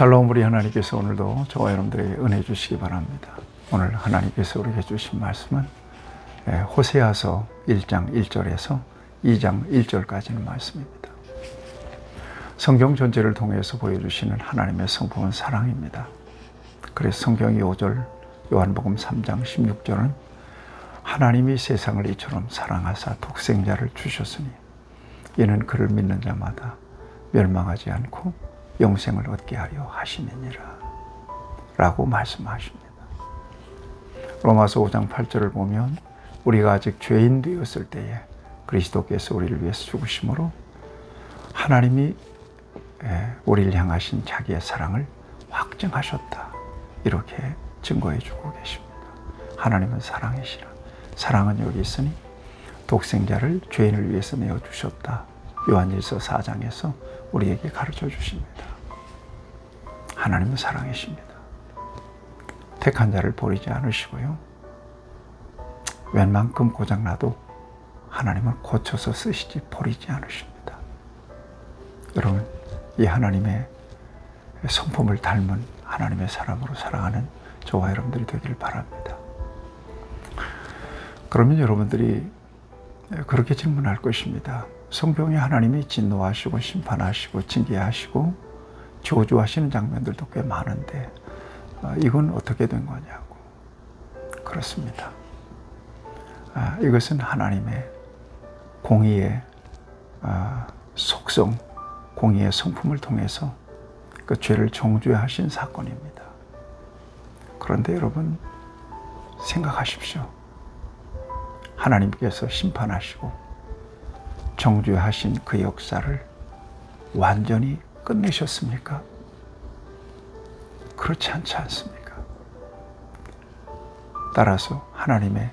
샬롬, 우리 하나님께서 오늘도 저와 여러분들에게 은혜 주시기 바랍니다. 오늘 하나님께서 우리에게 주신 말씀은 호세아서 1장 1절에서 2장 1절까지는 말씀입니다. 성경 전체를 통해서 보여주시는 하나님의 성품은 사랑입니다. 그래서 성경이 5절, 요한복음 3장 16절은 하나님이 세상을 이처럼 사랑하사 독생자를 주셨으니 이는 그를 믿는 자마다 멸망하지 않고 영생을 얻게 하려 하시느니라 라고 말씀하십니다. 로마서 5장 8절을 보면 우리가 아직 죄인 되었을 때에 그리스도께서 우리를 위해서 죽으심으로 하나님이 우리를 향하신 자기의 사랑을 확증하셨다, 이렇게 증거해 주고 계십니다. 하나님은 사랑이시라. 사랑은 여기 있으니 독생자를 죄인을 위해서 내어주셨다, 요한일서 4장에서 우리에게 가르쳐 주십니다. 하나님은 사랑이십니다. 택한 자를 버리지 않으시고요, 웬만큼 고장나도 하나님은 고쳐서 쓰시지 버리지 않으십니다. 여러분, 이 하나님의 성품을 닮은 하나님의 사람으로 살아가는 저와 여러분들이 되길 바랍니다. 그러면 여러분들이 그렇게 질문할 것입니다. 성경에 하나님이 진노하시고 심판하시고 징계하시고 저주하시는 장면들도 꽤 많은데 이건 어떻게 된 거냐고. 그렇습니다. 이것은 하나님의 공의의 속성, 공의의 성품을 통해서 그 죄를 정죄하신 사건입니다. 그런데 여러분 생각하십시오. 하나님께서 심판하시고 정죄하신 그 역사를 완전히 끝내셨습니까? 그렇지 않지 않습니까? 따라서 하나님의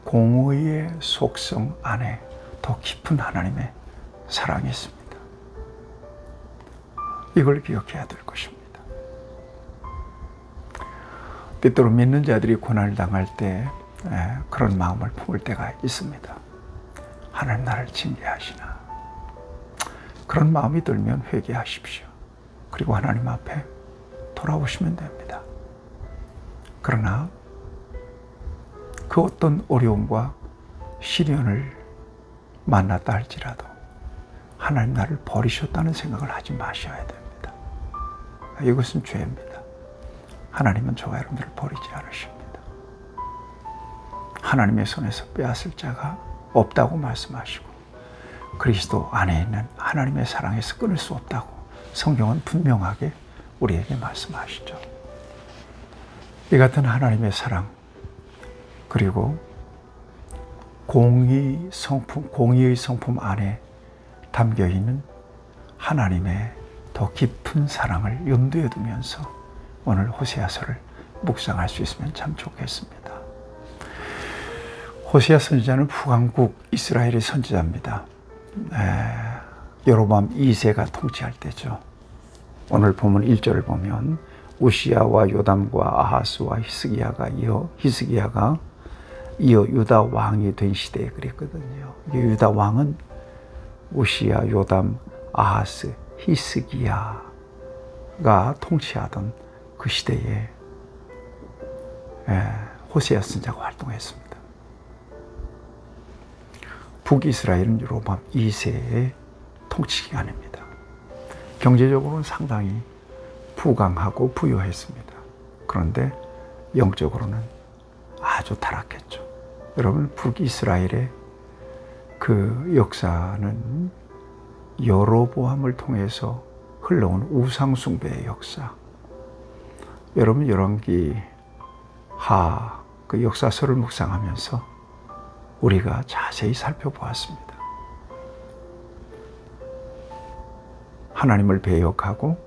공의의 속성 안에 더 깊은 하나님의 사랑이 있습니다. 이걸 기억해야 될 것입니다. 때때로 믿는 자들이 고난을 당할 때 그런 마음을 품을 때가 있습니다. 하나님 나를 징계하시나. 그런 마음이 들면 회개하십시오. 그리고 하나님 앞에 돌아오시면 됩니다. 그러나 그 어떤 어려움과 시련을 만났다 할지라도 하나님 나를 버리셨다는 생각을 하지 마셔야 됩니다. 이것은 죄입니다. 하나님은 저와 여러분들을 버리지 않으십니다. 하나님의 손에서 빼앗을 자가 없다고 말씀하시고 그리스도 안에 있는 하나님의 사랑에서 끊을 수 없다고 성경은 분명하게 우리에게 말씀하시죠. 이 같은 하나님의 사랑, 그리고 공의의 성품 안에 담겨 있는 하나님의 더 깊은 사랑을 염두에 두면서 오늘 호세아서를 묵상할 수 있으면 참 좋겠습니다. 호세아 선지자는 북왕국 이스라엘의 선지자입니다. 여로보암 2세가 통치할 때죠. 오늘 본문 1절을 보면 우시야와 요담과 아하스와 히스기야가 이어 유다 왕이 된 시대에 그랬거든요. 유다 왕은 우시야, 요담, 아하스, 히스기야가 통치하던 그 시대에 호세아 선지자가 활동했습니다. 북이스라엘은 여로보암 2세의 통치 기간입니다. 경제적으로는 상당히 부강하고 부유했습니다. 그런데 영적으로는 아주 타락했죠. 여러분, 북이스라엘의 그 역사는 여로보암을 통해서 흘러온 우상숭배의 역사. 여러분, 열왕기 하 그 역사서를 묵상하면서 우리가 자세히 살펴보았습니다. 하나님을 배역하고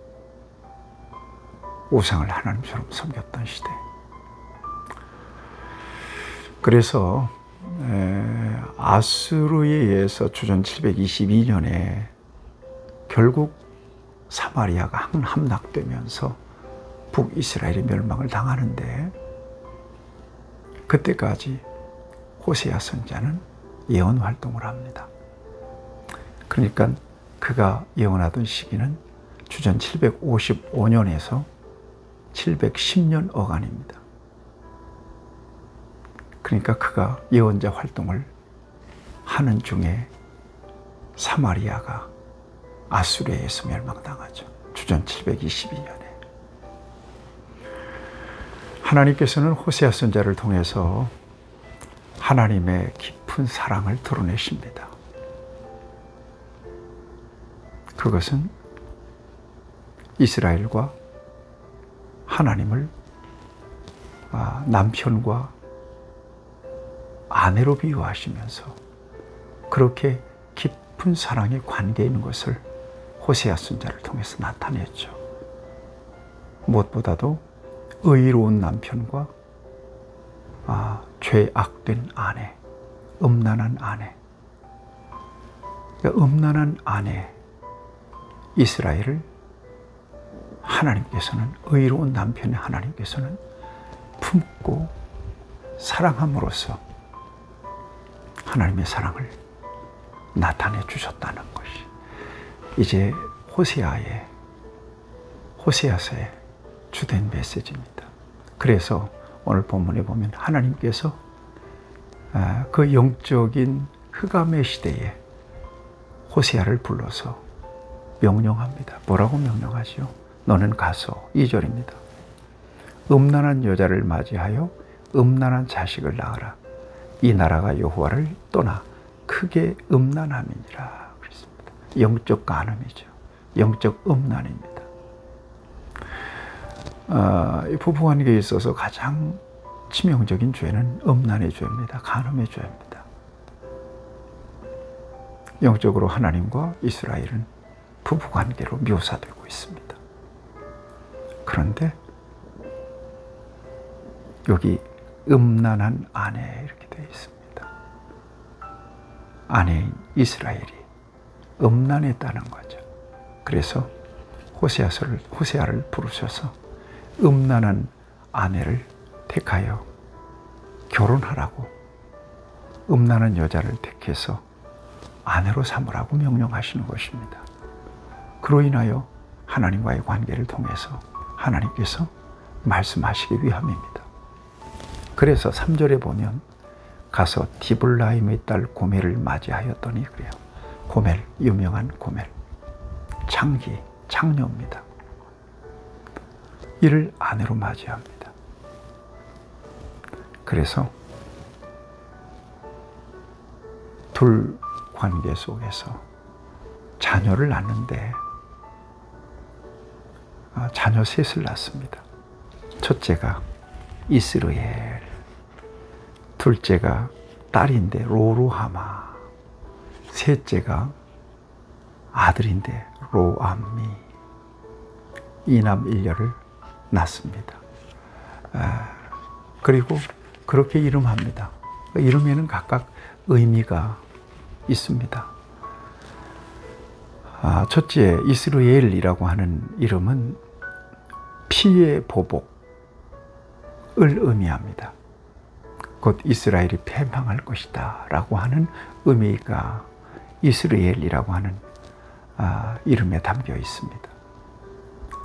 우상을 하나님처럼 섬겼던 시대. 그래서 아수르에 의해서 주전 722년에 결국 사마리아가 함락되면서 북이스라엘이 멸망을 당하는데, 그때까지 호세아 선지자는 예언 활동을 합니다. 그러니까 그가 예언하던 시기는 주전 755년에서 710년 어간입니다. 그러니까 그가 예언자 활동을 하는 중에 사마리아가 아수리아에서 멸망당하죠. 주전 722년에. 하나님께서는 호세아 선지자를 통해서 하나님의 깊은 사랑을 드러내십니다. 그것은 이스라엘과 하나님을 남편과 아내로 비유하시면서 그렇게 깊은 사랑의 관계에 있는 것을 호세아 선지자를 통해서 나타냈죠. 무엇보다도 의로운 남편과 죄악된 아내, 음란한 아내, 그러니까 음란한 아내 이스라엘을 하나님께서는, 의로운 남편의 하나님께서는 품고 사랑함으로써 하나님의 사랑을 나타내 주셨다는 것이 이제 호세아서의 주된 메시지입니다. 그래서 오늘 본문에 보면 하나님께서 그 영적인 흑암의 시대에 호세아를 불러서 명령합니다. 뭐라고 명령하지요? 너는 가서, 2절입니다. 음란한 여자를 맞이하여 음란한 자식을 낳으라. 이 나라가 여호와를 떠나 크게 음란함이니라. 그랬습니다. 영적 간음이죠. 영적 음란입니다. 부부관계에 있어서 가장 치명적인 죄는 음란의 죄입니다. 간음의 죄입니다. 영적으로 하나님과 이스라엘은 부부관계로 묘사되고 있습니다. 그런데 여기 음란한 아내 이렇게 되어 있습니다. 아내인 이스라엘이 음란했다는 거죠. 그래서 호세아를 부르셔서 음란한 아내를 택하여 결혼하라고, 음란한 여자를 택해서 아내로 삼으라고 명령하시는 것입니다. 그로 인하여 하나님과의 관계를 통해서 하나님께서 말씀하시기 위함입니다. 그래서 3절에 보면 가서 디블라임의 딸 고멜을 맞이하였더니 그래요. 고멜, 유명한 고멜, 창녀입니다. 이를 아내로 맞이합니다. 그래서 둘 관계 속에서 자녀를 낳는데 자녀 셋을 낳습니다. 첫째가 이스라엘, 둘째가 딸인데 로루하마, 셋째가 아들인데 로암미, 이남 일녀를 낳습니다. 그리고 그렇게 이름합니다. 이름에는 각각 의미가 있습니다. 첫째 이스라엘이라고 하는 이름은 피의 보복을 의미합니다. 곧 이스라엘이 패망할 것이다 라고 하는 의미가 이스라엘이라고 하는 이름에 담겨 있습니다.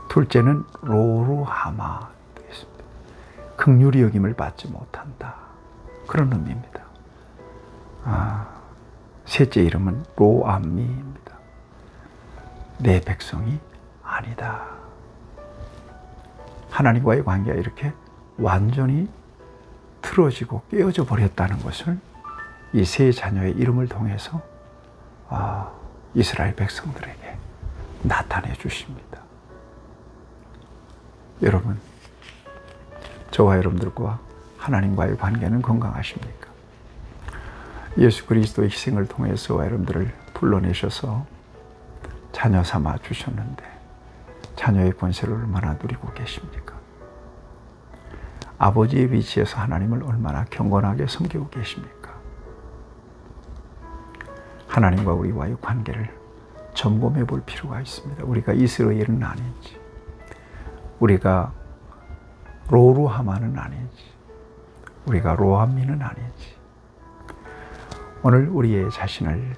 둘째는 로루하마, 긍휼히 여김을 받지 못한다, 그런 의미입니다. 셋째 이름은 로암미입니다. 내 백성이 아니다. 하나님과의 관계가 이렇게 완전히 틀어지고 깨어져 버렸다는 것을 이 세 자녀의 이름을 통해서 이스라엘 백성들에게 나타내 주십니다. 여러분, 저와 여러분들과 하나님과의 관계는 건강하십니까? 예수 그리스도의 희생을 통해서 여러분들을 불러내셔서 자녀 삼아 주셨는데 자녀의 권세를 얼마나 누리고 계십니까? 아버지의 위치에서 하나님을 얼마나 경건하게 섬기고 계십니까? 하나님과 우리와의 관계를 점검해 볼 필요가 있습니다. 우리가 이스라엘은 아닌지, 우리가 로루하마는 아닌지, 우리가 로암미는 아닌지, 오늘 우리의 자신을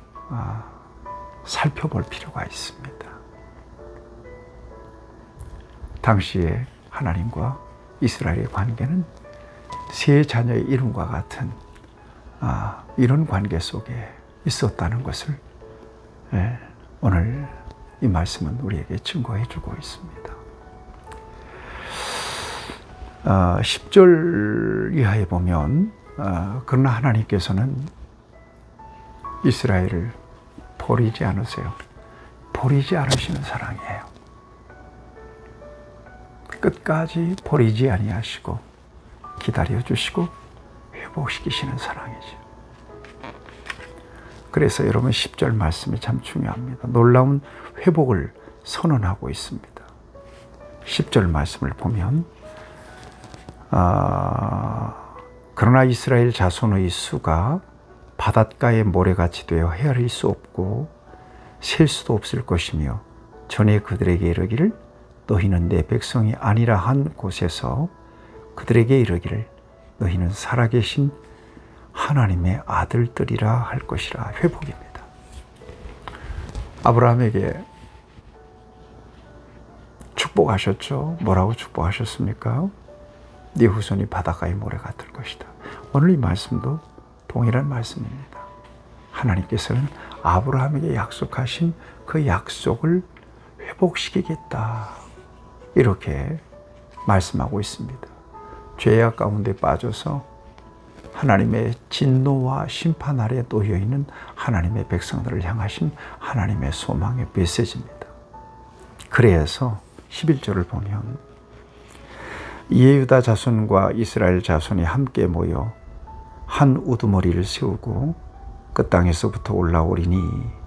살펴볼 필요가 있습니다. 당시에 하나님과 이스라엘의 관계는 세 자녀의 이름과 같은 이런 관계 속에 있었다는 것을 오늘 이 말씀은 우리에게 증거해 주고 있습니다. 10절 이하에 보면 그러나 하나님께서는 이스라엘을 버리지 않으세요. 버리지 않으시는 사랑이에요. 끝까지 버리지 아니하시고 기다려 주시고 회복시키시는 사랑이죠. 그래서 여러분 10절 말씀이 참 중요합니다. 놀라운 회복을 선언하고 있습니다. 10절 말씀을 보면 그러나 이스라엘 자손의 수가 바닷가의 모래같이 되어 헤아릴 수 없고 셀 수도 없을 것이며 전에 그들에게 이르기를 너희는 내 백성이 아니라 한 곳에서 그들에게 이르기를 너희는 살아계신 하나님의 아들들이라 할 것이라. 회복입니다. 아브라함에게 축복하셨죠. 뭐라고 축복하셨습니까? 네 후손이 바닷가의 모래 같을 것이다. 오늘 이 말씀도 동일한 말씀입니다. 하나님께서는 아브라함에게 약속하신 그 약속을 회복시키겠다, 이렇게 말씀하고 있습니다. 죄악 가운데 빠져서 하나님의 진노와 심판 아래 놓여 있는 하나님의 백성들을 향하신 하나님의 소망의 메시지입니다. 그래서 11절을 보면 이에 유다 자손과 이스라엘 자손이 함께 모여 한 우두머리를 세우고 그 땅에서부터 올라오리니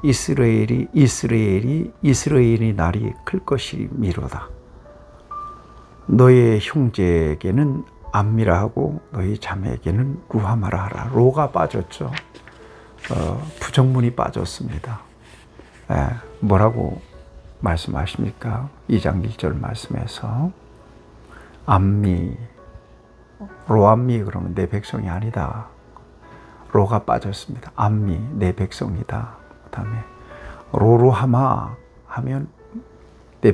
이스라엘이 날이 클 것이미로다. 너의 형제에게는 암미라 하고 너희 자매에게는 루하마라 하라. 로가 빠졌죠. 부정문이 빠졌습니다. 뭐라고 말씀하십니까? 2장 1절 말씀에서 암미, 로암미 그러면 내 백성이 아니다. 로가 빠졌습니다. 암미, 내 백성이다. 그 다음에 로루하마 하면 내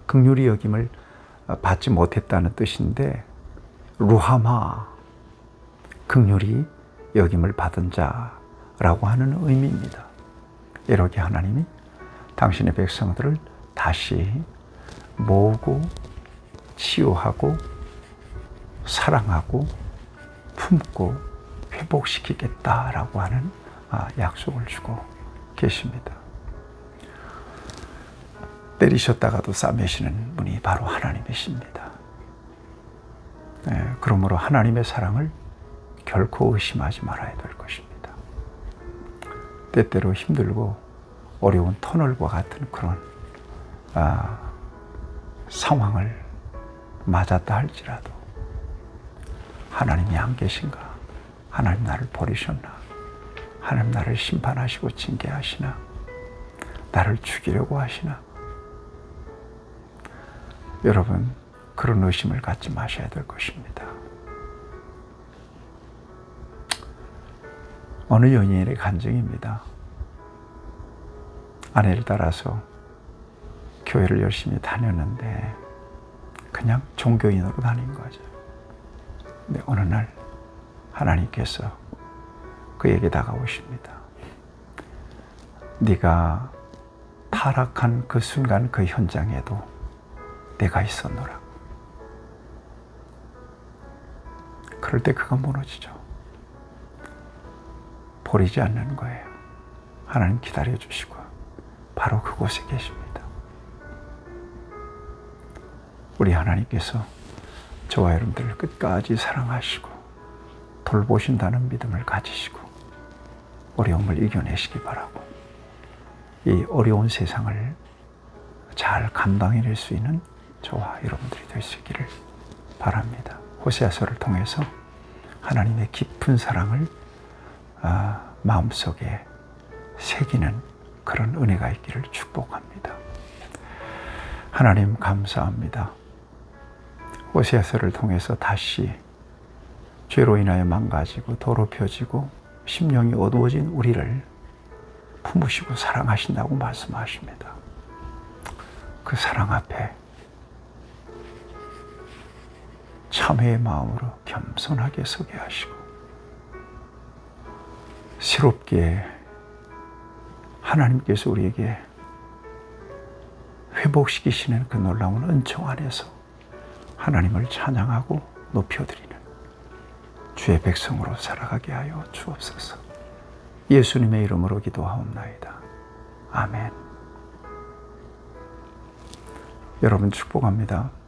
긍휼히 여김을 받지 못했다는 뜻인데, 루하마, 긍휼히 여김을 받은 자라고 하는 의미입니다. 이렇게 하나님이 당신의 백성들을 다시 모으고 치유하고 사랑하고 품고 회복시키겠다라고 하는 약속을 주고 계십니다. 때리셨다가도 싸매시는 분이 바로 하나님이십니다. 그러므로 하나님의 사랑을 결코 의심하지 말아야 될 것입니다. 때때로 힘들고 어려운 터널과 같은 그런 상황을 맞았다 할지라도 하나님이 안 계신가? 하나님 나를 버리셨나? 하나님 나를 심판하시고 징계하시나? 나를 죽이려고 하시나? 여러분, 그런 의심을 갖지 마셔야 될 것입니다. 어느 연인의 간증입니다. 아내를 따라서 교회를 열심히 다녔는데 그냥 종교인으로 다닌 거죠. 근데 어느 날 하나님께서 그에게 다가오십니다. 네가 타락한 그 순간 그 현장에도 내가 있었노라. 그럴 때 그가 무너지죠. 버리지 않는 거예요. 하나님 기다려주시고 바로 그곳에 계십니다. 우리 하나님께서 저와 여러분들을 끝까지 사랑하시고 돌보신다는 믿음을 가지시고 어려움을 이겨내시기 바라고, 이 어려운 세상을 잘 감당해낼 수 있는 저와 여러분들이 될 수 있기를 바랍니다. 호세아서를 통해서 하나님의 깊은 사랑을 마음속에 새기는 그런 은혜가 있기를 축복합니다. 하나님 감사합니다. 호세아서를 통해서 다시 죄로 인하여 망가지고 더럽혀지고 심령이 어두워진 우리를 품으시고 사랑하신다고 말씀하십니다. 그 사랑 앞에 참회의 마음으로 겸손하게 서게 하시고 새롭게 하나님께서 우리에게 회복시키시는 그 놀라운 은총 안에서 하나님을 찬양하고 높여드리는 주의 백성으로 살아가게 하여 주옵소서. 예수님의 이름으로 기도하옵나이다. 아멘. 여러분 축복합니다.